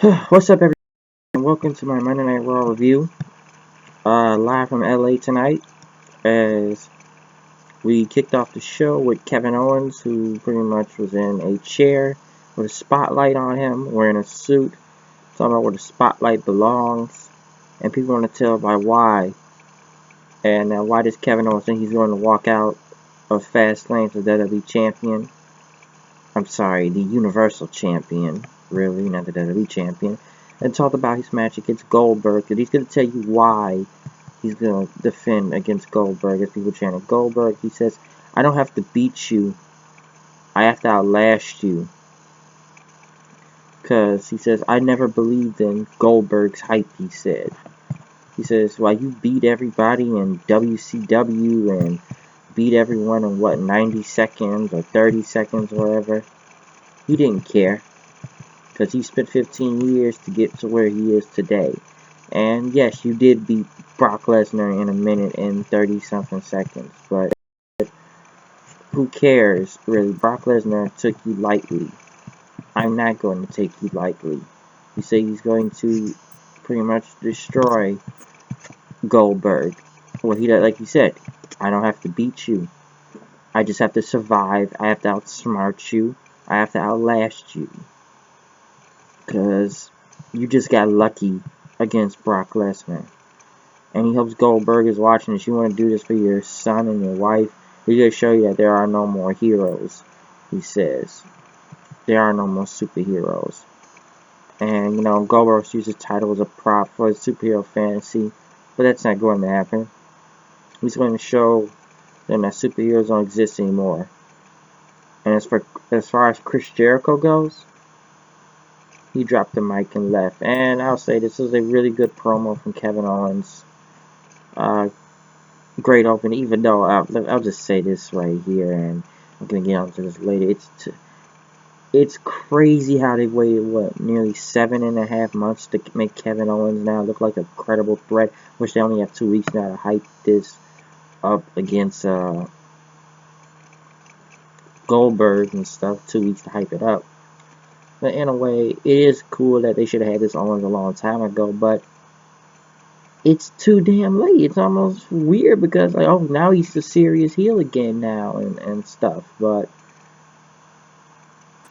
What's up, everyone? Welcome to my Monday Night Raw review. Live from LA tonight, as we kicked off the show with Kevin Owens, who pretty much was in a chair with a spotlight on him, wearing a suit, talking about where the spotlight belongs, and people want to tell by why. And why does Kevin Owens think he's going to walk out of Fastlane as the WWE Champion? I'm sorry, the Universal Champion, really, not the WWE Champion. And talked about his match against Goldberg, and he's going to tell you why he's going to defend against Goldberg. As people chanting Goldberg, he says, I don't have to beat you, I have to outlast you. Because he says, I never believed in Goldberg's hype, he said. He says, well, you beat everybody in WCW and beat everyone in, 90 seconds or 30 seconds or whatever. He didn't care. Because he spent 15 years to get to where he is today. And yes, you did beat Brock Lesnar in a minute and 30-something seconds. But who cares, really? Brock Lesnar took you lightly. I'm not going to take you lightly. You say he's going to pretty much destroy Goldberg. Well, like you said, I don't have to beat you. I just have to survive. I have to outsmart you. I have to outlast you. Because you just got lucky against Brock Lesnar. And he hopes Goldberg is watching this. You want to do this for your son and your wife. He's going to show you that there are no more heroes, he says. There are no more superheroes. And, Goldberg used his title as a prop for his superhero fantasy. But that's not going to happen. He's going to show them that superheroes don't exist anymore. And as far as Chris Jericho goes, he dropped the mic and left. And I'll say this was a really good promo from Kevin Owens. Great open, even though I'll just say this right here, and I'm gonna get onto this later. It's crazy how they waited nearly 7.5 months to make Kevin Owens now look like a credible threat. Which they only have 2 weeks now to hype this up against Goldberg and stuff. 2 weeks to hype it up. But in a way, it is cool that they should have had this Owens a long time ago, but it's too damn late. It's almost weird because, like, oh, now he's the serious heel again now and stuff. But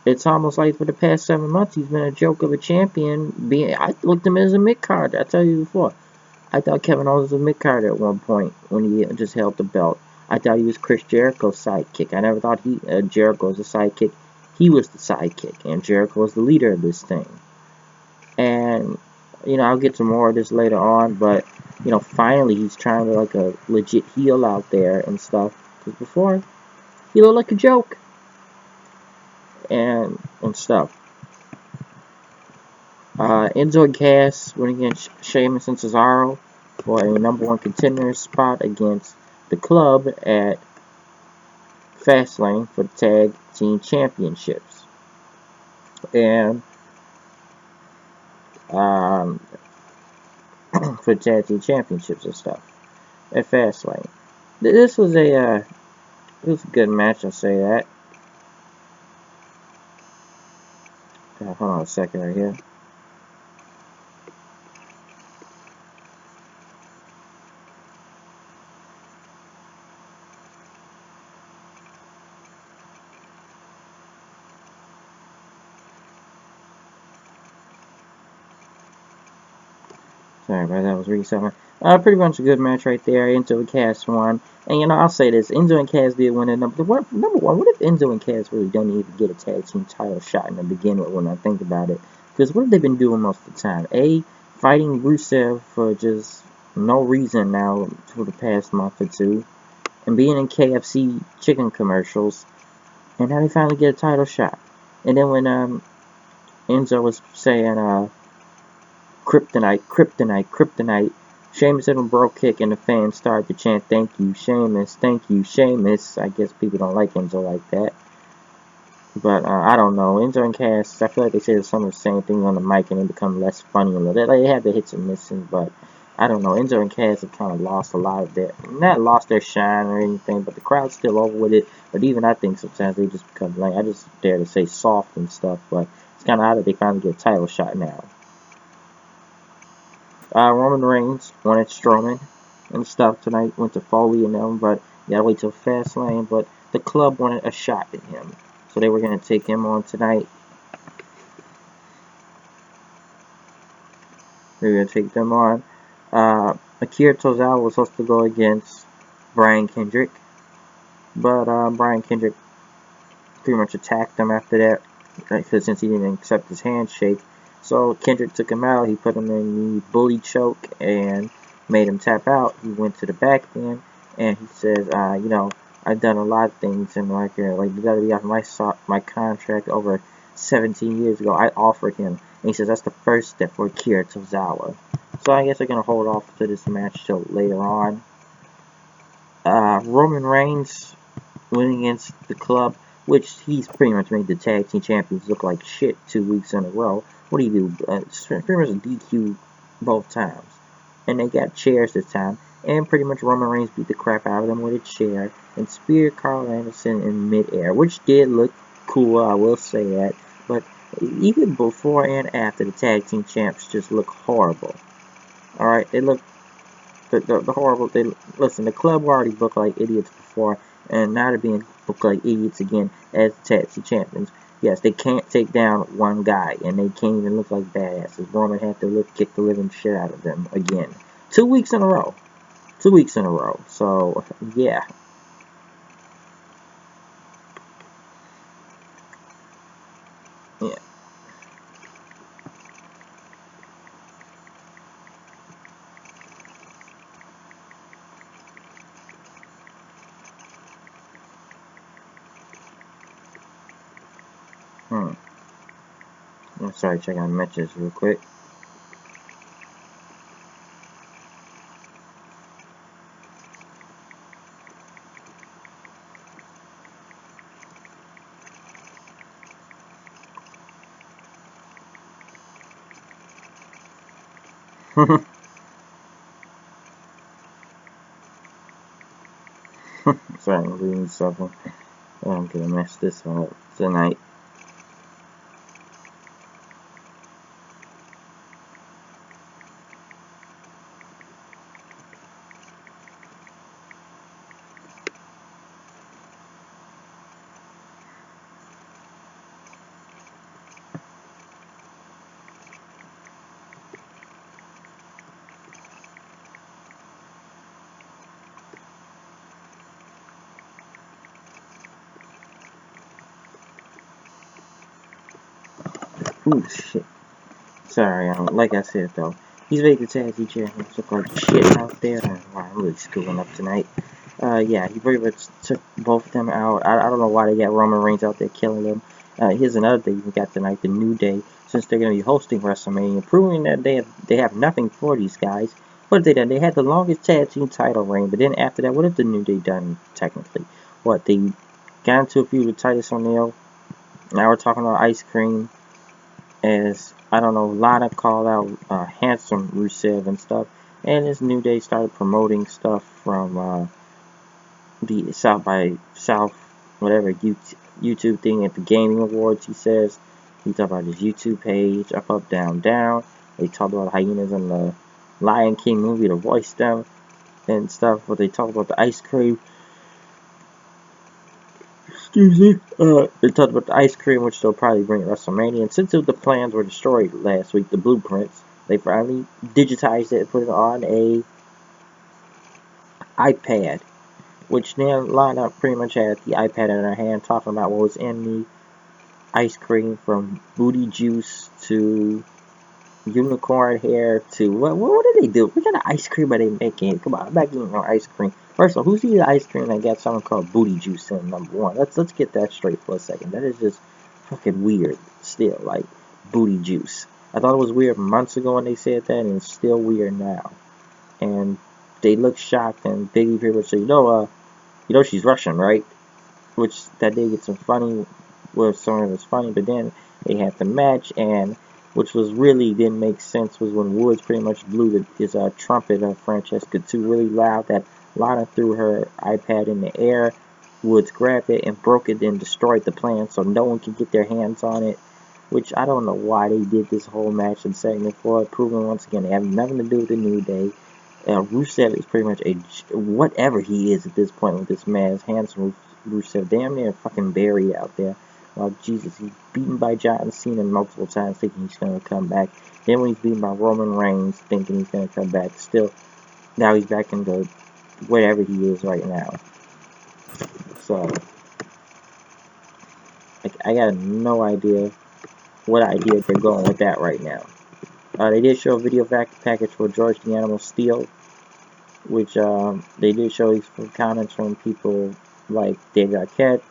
it's almost like for the past 7 months, he's been a joke of a champion. I looked at him as a mid-card. I tell you before. I thought Kevin Owens was a mid-card at one point when he just held the belt. I thought he was Chris Jericho's sidekick. I never thought Jericho was a sidekick. He was the sidekick, and Jericho was the leader of this thing. And, I'll get to more of this later on, but, finally he's trying to like a legit heel out there and stuff. Because before, he looked like a joke. And stuff. Enzo and Cass went against Sheamus and Cesaro for a #1 contender spot against the Club at Fastlane for the Tag Team Championships. And for the Tag Team Championships and stuff at Fastlane. This was a good match, I'll say that. Hold on a second right here. Sorry about that, I was reading something. Pretty much a good match right there. Enzo and Cass won. And, I'll say this. Enzo and Cass did win number one. What if Enzo and Cass really don't even get a tag team title shot in the beginning when I think about it? Because what have they been doing most of the time? A, fighting Rusev for just no reason now for the past month or two. And being in KFC chicken commercials. And now they finally get a title shot. And then when Enzo was saying, Kryptonite, Kryptonite, Kryptonite, Sheamus hit him bro kick and the fans started to chant, thank you, Sheamus, thank you, Sheamus. I guess people don't like Enzo like that. But, I don't know. Enzo and Cass, I feel like they say some of the same thing on the mic and they become less funny. They have the hits and misses, but I don't know. Enzo and Cass have kind of lost a lot of their, not lost their shine or anything, but the crowd's still over with it. But even I think sometimes they become, like, I just dare to say soft and stuff, but it's kind of odd that they finally get a title shot now. Roman Reigns wanted Strowman and stuff tonight. Went to Foley and them, but you gotta wait till Fastlane. But the club wanted a shot at him, so they were gonna take him on tonight. They're gonna take them on. Akira Tozawa was supposed to go against Brian Kendrick, but Brian Kendrick pretty much attacked him after that, because since he didn't accept his handshake. So Kendrick took him out. He put him in the bully choke and made him tap out. He went to the back end and he says, you know, I've done a lot of things in my career. Like the WWE, my contract over 17 years ago. I offered him. And he says that's the first step for Akira Tozawa. So I guess they're going to hold off to this match till later on. Roman Reigns winning against the club, which he's pretty much made the tag team champions look like shit 2 weeks in a row. What do you do? Pretty much a DQ both times. And they got chairs this time. And pretty much Roman Reigns beat the crap out of them with a chair and speared Carl Anderson in midair, which did look cool, I will say that. But even before and after, the tag team champs just look horrible. Alright, they look the horrible. Listen, the club already booked like idiots before, and now they're being booked like idiots again as tag team champions. Yes, they can't take down one guy, and they can't even look like badasses. Roman had to kick the living shit out of them again. 2 weeks in a row. 2 weeks in a row. So, yeah. Yeah. I'm sorry, check out matches real quick. Sorry, I'm reading something. I'm gonna mess this up tonight. Ooh, shit. Sorry, like I said though, he's made the tag team champions look like shit out there. Wow, I'm really screwing up tonight. Yeah, he pretty much took both of them out. I don't know why they got Roman Reigns out there killing them. Here's another thing we got tonight: the New Day, since they're going to be hosting WrestleMania, proving that they have nothing for these guys. What have they done? They had the longest tag team title reign, but then after that, what have the New Day done technically? What, they got into a feud with Titus O'Neil. Now we're talking about ice cream. As I don't know, Lana called out Handsome Rusev and stuff, and this New Day started promoting stuff from the South by South, whatever YouTube thing at the Gaming Awards. He talked about his YouTube page, up, down, down. They talked about hyenas in the Lion King movie to voice them and stuff. But they talked about the ice cream. Excuse me. They talked about the ice cream, which they'll probably bring at WrestleMania. And since the plans were destroyed last week, the blueprints, they finally digitized it and put it on a iPad. Which now Lana pretty much had the iPad in her hand, talking about what was in the ice cream, from booty juice to unicorn hair to what did they do? What kind of ice cream are they making? Come on, I'm not getting no ice cream. First of all, who's eating ice cream that got something called booty juice in number one? Let's get that straight for a second. That is just fucking weird. Still, like, booty juice. I thought it was weird months ago when they said that, and it's still weird now. And they look shocked, and Biggie people say, you know she's Russian, right? Which that did get some funny, where some of it was funny, but then they had the match, and which was really didn't make sense was when Woods pretty much blew his trumpet of Francesca too really loud that Lana threw her iPad in the air. Woods grabbed it and broke it and destroyed the plan, so no one could get their hands on it. which I don't know why they did this whole match in segment 4, proving once again they have nothing to do with the New Day. Rusev is pretty much whatever he is at this point with this man's handsome Rusev, damn near fucking buried out there. Well, Jesus, he's beaten by John Cena multiple times, thinking he's going to come back. Then when he's beaten by Roman Reigns, thinking he's going to come back, still, now he's back into whatever he is right now. So, I got no idea what idea they're going with that right now. They did show a video package for George the Animal Steel, which they did show these comments from people like David Arquette,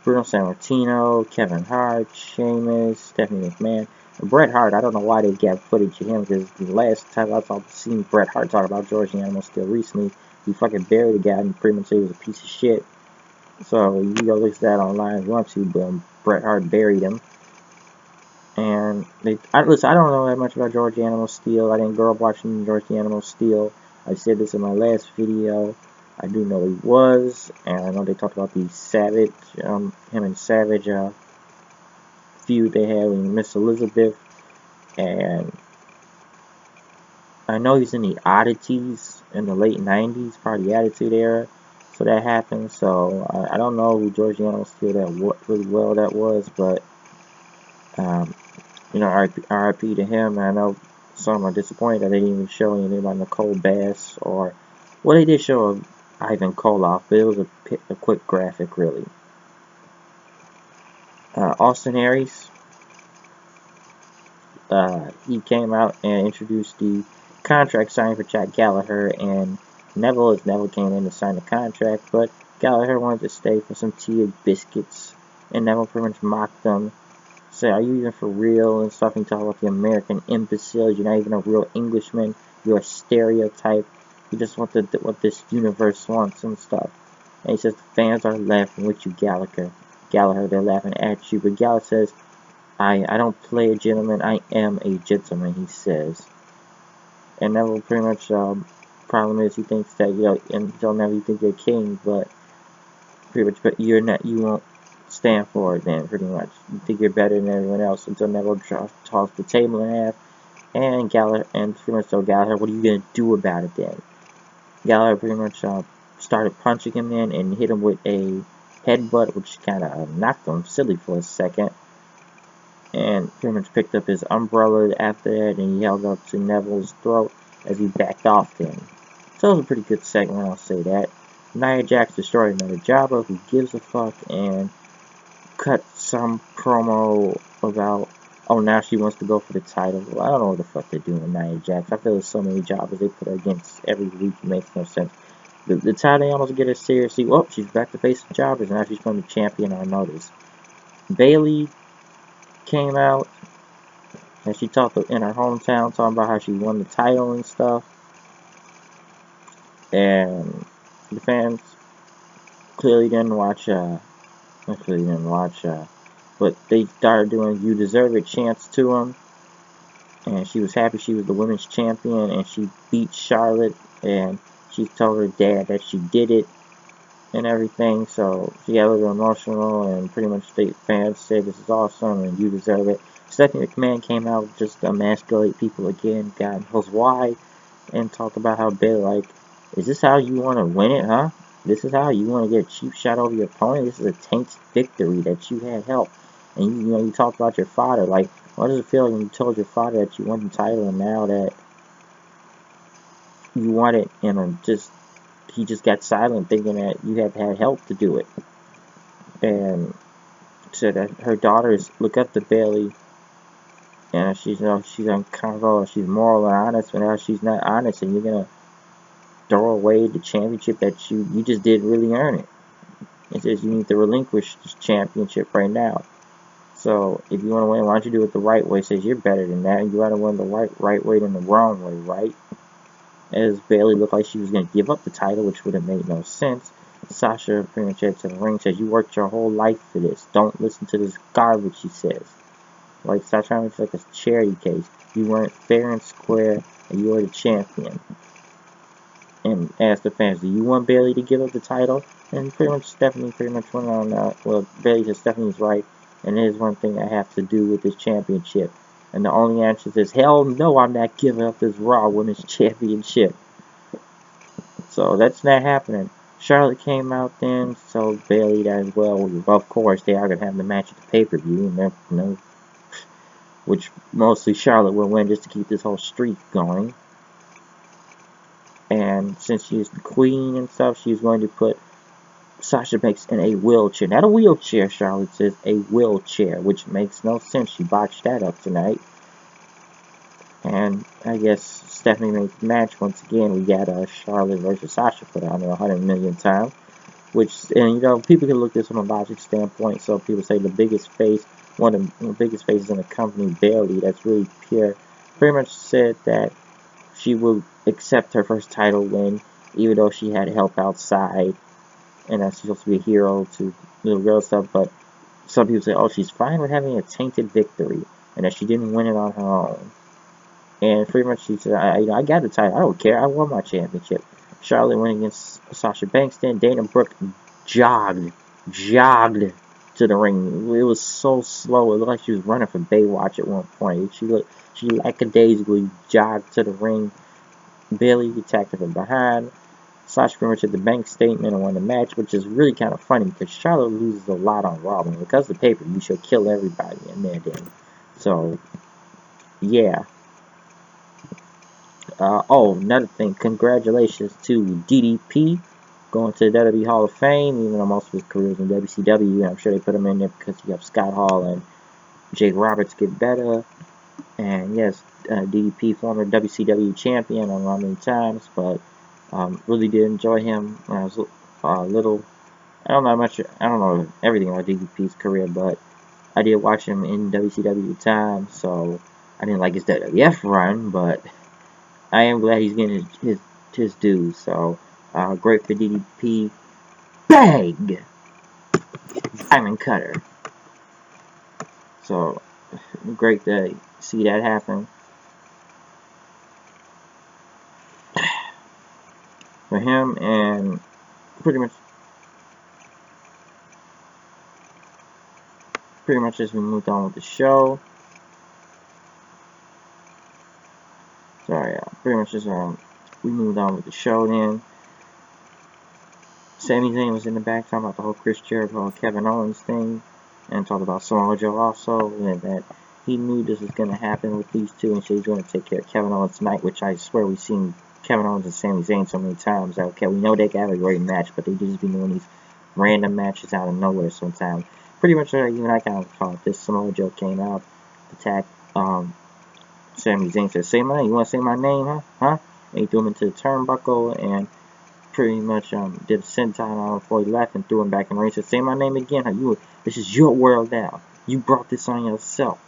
Bruno Sammartino, Kevin Hart, Sheamus, Stephanie McMahon, and Bret Hart. I don't know why they got footage of him, because the last time I've seen Bret Hart talk about George the Animal Steel recently, he fucking buried the guy and pretty much said he was a piece of shit. So you go look at that online if you want to, but Bret Hart buried him. And listen, I don't know that much about George the Animal Steel. I didn't grow up watching George the Animal Steel. I said this in my last video. I do know he was, and I know they talked about the Savage, him and Savage feud they had with Miss Elizabeth, and I know he's in the Oddities in the late 90s, probably the Attitude Era, so that happened. So I don't know who George the Animal Steel really well that was, but you know, RIP to him. And I know some are disappointed that they didn't even show anything about Nicole Bass, or well, they did show Ivan Koloff, but it was a quick graphic, really. Austin Aries, he came out and introduced the contract signing for Jack Gallagher and Neville, as Neville came in to sign the contract, but Gallagher wanted to stay for some tea and biscuits, and Neville pretty much mocked them, said, "Are you even for real?" and stuff, and talk about the American imbeciles, you're not even a real Englishman, you're a stereotype, you just want what this universe wants and stuff. And he says, the fans are laughing with you, Gallagher, they're laughing at you, but Gallagher says, I don't play a gentleman, I am a gentleman, he says. And Neville pretty much, problem is he thinks that, you know, and he'll never think you're king, but pretty much, but you're not, you won't stand for it then, pretty much. You think you're better than everyone else, until Neville tossed the table in half, and Gallagher, and pretty much told Gallagher, what are you going to do about it then? Gallagher pretty much started punching him in and hit him with a headbutt, which kind of knocked him silly for a second. And pretty much picked up his umbrella after that, and he held up to Neville's throat as he backed off him. So it was a pretty good segment, I'll say that. Nia Jax destroyed another jobber who gives a fuck, and cut some promo about, oh, now she wants to go for the title. Well, I don't know what the fuck they're doing with Nia Jax. I feel there's so many jobbers they put her against every week. It makes no sense. The time they almost get her seriously, well, she's back to face the jobbers, and now she's going to be champion on notice. Bayley came out, and she talked in her hometown, talking about how she won the title and stuff. And the fans clearly didn't watch, but they started doing "You Deserve It" chants to him. And she was happy she was the women's champion, and she beat Charlotte, and she told her dad that she did it and everything. So she got a little emotional, and pretty much the fans said this is awesome and you deserve it. Stephanie McMahon came out just to emasculate people again, God knows why, and talked about how Bayley, like, is this how you want to win it, huh? This is how you want to get a cheap shot over your opponent? This is a tainted victory that you had help. And you know, you talked about your father, like, what does it feel like when you told your father that you won the title, and now that you want it, and he just got silent, thinking that you have had help to do it. And said that her daughters look up to Bayley, and she's, you know, she's uncomfortable, she's moral and honest, but now she's not honest, and you're gonna throw away the championship that you just did really earn it. It says you need to relinquish this championship right now. So if you want to win, why don't you do it the right way? It says you're better than that, and you got to win the right way than the wrong way, right? As Bayley looked like she was going to give up the title, which would have made no sense. Sasha pretty much head to the ring, says, you worked your whole life for this. Don't listen to this garbage, she says. Like, stop trying to make it like a charity case. You weren't fair and square, and you were the champion. And asked the fans, do you want Bayley to give up the title? And pretty much Stephanie pretty much went on, well, Bayley said Stephanie's right, and there's one thing I have to do with this championship. And the only answer is, hell no, I'm not giving up this Raw Women's Championship. So that's not happening. Charlotte came out then, so Bayley that as well. Of course, they are going to have the match at the pay-per-view, and which mostly Charlotte will win just to keep this whole streak going. And since she's the queen and stuff, she's going to put Sasha Banks in a wheelchair. Not a wheelchair, Charlotte says, a wheelchair, which makes no sense. She botched that up tonight. And I guess Stephanie made the match once again. We got Charlotte versus Sasha put on there 100 million times. And people can look at this from a logic standpoint. So people say the biggest face, one of the biggest faces in the company, Bayley, that's really pure, pretty much said that she will accept her first title win, even though she had help outside, and that she's supposed to be a hero to little girl stuff. But some people say, oh, she's fine with having a tainted victory, and that she didn't win it on her own. And pretty much she said, I got the title. I don't care. I won my championship. Charlotte went against Sasha Banks. Then Dana Brooke jogged to the ring. It was so slow. It looked like she was running for Baywatch at one point. She lackadaisically jogged to the ring. Bayley attacked her from behind. Sasha pretty much had the Banks statement and won the match, which is really kind of funny because Charlotte loses a lot on Raw. And because of the paper, you should kill everybody in there then. So, yeah. Another thing, congratulations to DDP going to the WWE Hall of Fame, even though most of his career was in WCW, and I'm sure they put him in there because you have Scott Hall and Jake Roberts get better. And yes, DDP, former WCW champion on how many times, but really did enjoy him when I was little. I don't know everything about DDP's career, but I did watch him in WCW at the time, so I didn't like his WWF run, but I am glad he's getting his dues. So great for DDP. Bang! Diamond Cutter. So great to see that happen for him, and pretty much as we moved on with the show. Sorry, pretty much as we moved on with the show then. Sami Zayn was in the back talking about the whole Chris Jericho and Kevin Owens thing, and talked about Samoa Joe also, and that he knew this was going to happen with these two, and so he's going to take care of Kevin Owens tonight, which I swear we've seen Kevin Owens and Sami Zayn so many times. Okay, we know they can have a great match, but they just be doing these random matches out of nowhere sometimes. Pretty much even I kind of thought this. Samoa Joe came out, attacked Sami Zayn, said, say my name, you want to say my name, huh? And he threw him into the turnbuckle, and pretty much did a senton on him before he left and threw him back in the ring. Said, say my name again, huh? This is your world now. You brought this on yourself.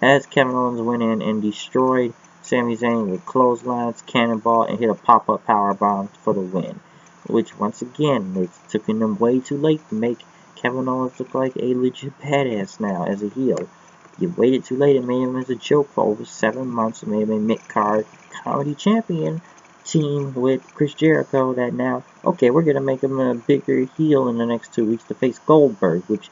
As Kevin Owens went in and destroyed Sami Zayn with clotheslines, cannonball, and hit a pop-up powerbomb for the win. Which, once again, it took them way too late to make Kevin Owens look like a legit badass now as a heel. You waited too late and made him as a joke for over 7 months and made him a mid-card comedy champion team with Chris Jericho that now, okay, we're going to make him a bigger heel in the next 2 weeks to face Goldberg, which,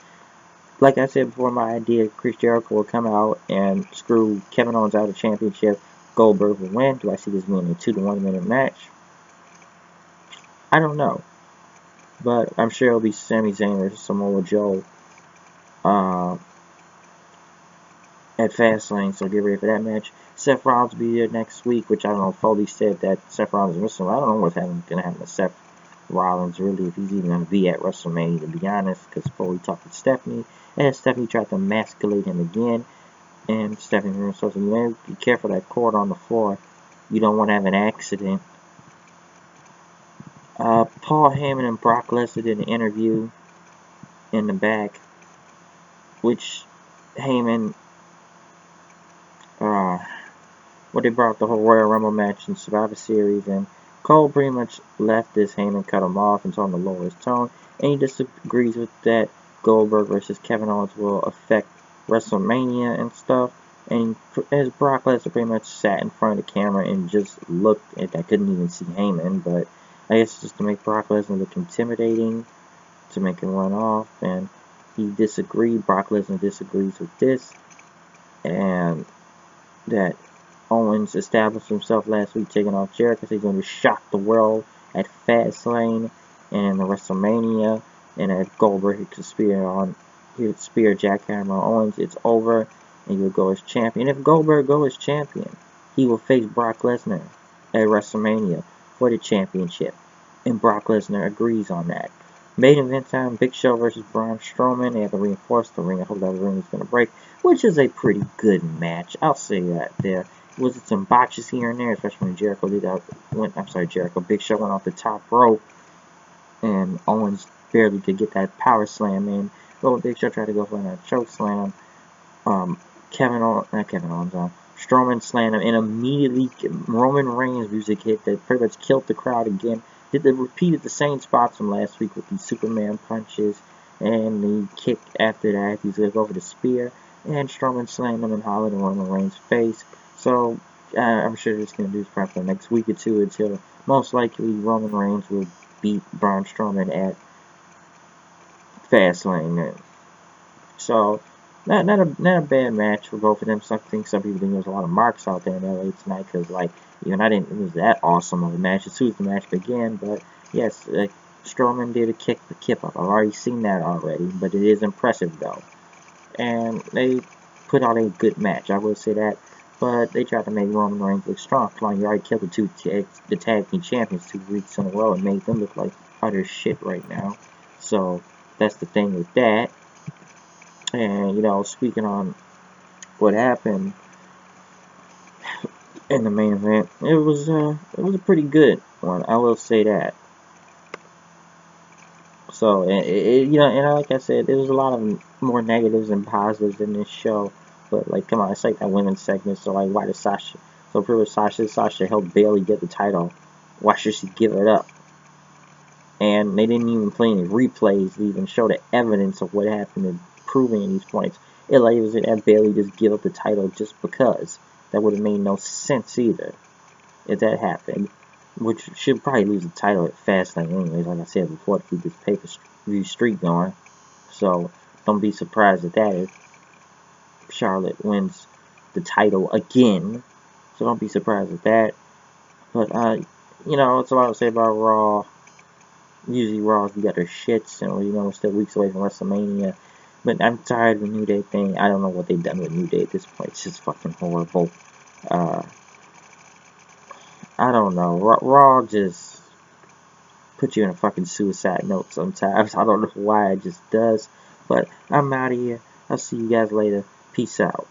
like I said before, my idea, Chris Jericho will come out and screw Kevin Owens out of the championship. Goldberg will win. Do I see this being a 2 to 1 minute match? I don't know. But I'm sure it'll be Sami Zayn versus Samoa Joe at Fastlane, so get ready for that match. Seth Rollins will be there next week, which I don't know. Foley said that Seth Rollins is missing. I don't know what's going to happen to Seth Rollins, really, if he's even going to be at WrestleMania, to be honest, because Foley talked with Stephanie, and Stephanie tried to emasculate him again, and Stephanie said, you may be careful that cord on the floor. You don't want to have an accident. Paul Heyman and Brock Lesnar did an interview in the back, which Heyman, they brought the whole Royal Rumble match and Survivor Series, and Cole pretty much left this. Heyman cut him off and told him to lower his tone, and he disagrees with that Goldberg versus Kevin Owens will affect WrestleMania and stuff, and as Brock Lesnar pretty much sat in front of the camera and just looked at I couldn't even see Heyman, but I guess just to make Brock Lesnar look intimidating, to make him run off, and he disagreed. Brock Lesnar disagrees with this, and that Owens established himself last week taking off Jericho. So he's going to shock the world at Fastlane and the WrestleMania, and at Goldberg he could spear Jackhammer Owens. It's over, and he will go as champion. If Goldberg goes as champion, he will face Brock Lesnar at WrestleMania for the championship, and Brock Lesnar agrees on that. Main event time, Big Show versus Braun Strowman. They have to reinforce the ring. I hope that ring is going to break, which is a pretty good match. I'll say that there. Was it some botches here and there, especially when Jericho Big Show went off the top rope, and Owens barely could get that power slam in. Well, Big Show tried to go for that choke slam. Strowman slammed him, and immediately Roman Reigns music hit that pretty much killed the crowd again. Repeated the same spots from last week with these Superman punches, and the kick after that. He's going to go for the spear, and Strowman slammed him and hollered in Roman Reigns' face. So, I'm sure they're just going to do this probably for the next week or two until most likely Roman Reigns will beat Braun Strowman at Fastlane. So, not a bad match for both of them. Some people think there's a lot of marks out there in LA tonight because, like, even it was that awesome of a match as soon as the match began. But yes, Strowman did a kick up. I've already seen that already, but it is impressive though. And they put out a good match, I will say that. But they tried to make Roman Reigns look strong. Come on, you already killed the tag team champions 2 weeks in a row and made them look like utter shit right now. So that's the thing with that. And speaking on what happened in the main event, it was a pretty good one. I will say that. So and like I said, there was a lot of more negatives than positives in this show. But like, come on, it's like that women's segment. So like, why did Sasha? So pretty much Sasha helped Bayley get the title. Why should she give it up? And they didn't even play any replays to even show the evidence of what happened and proving these points. It was that Bayley just give up the title just because. That would have made no sense either if that happened. Which should probably lose the title at Fastlane anyways, like I said before, to keep this pay-per-view streak going. So don't be surprised at that if Charlotte wins the title again. So don't be surprised at that. But it's a lot to say about Raw. Usually Raws, we got their shits, and we're still weeks away from WrestleMania. But I'm tired of the New Day thing. I don't know what they've done with New Day at this point. It's just fucking horrible. I don't know. Raw just put you in a fucking suicide note sometimes. I don't know why it just does. But I'm out of here. I'll see you guys later. Peace out.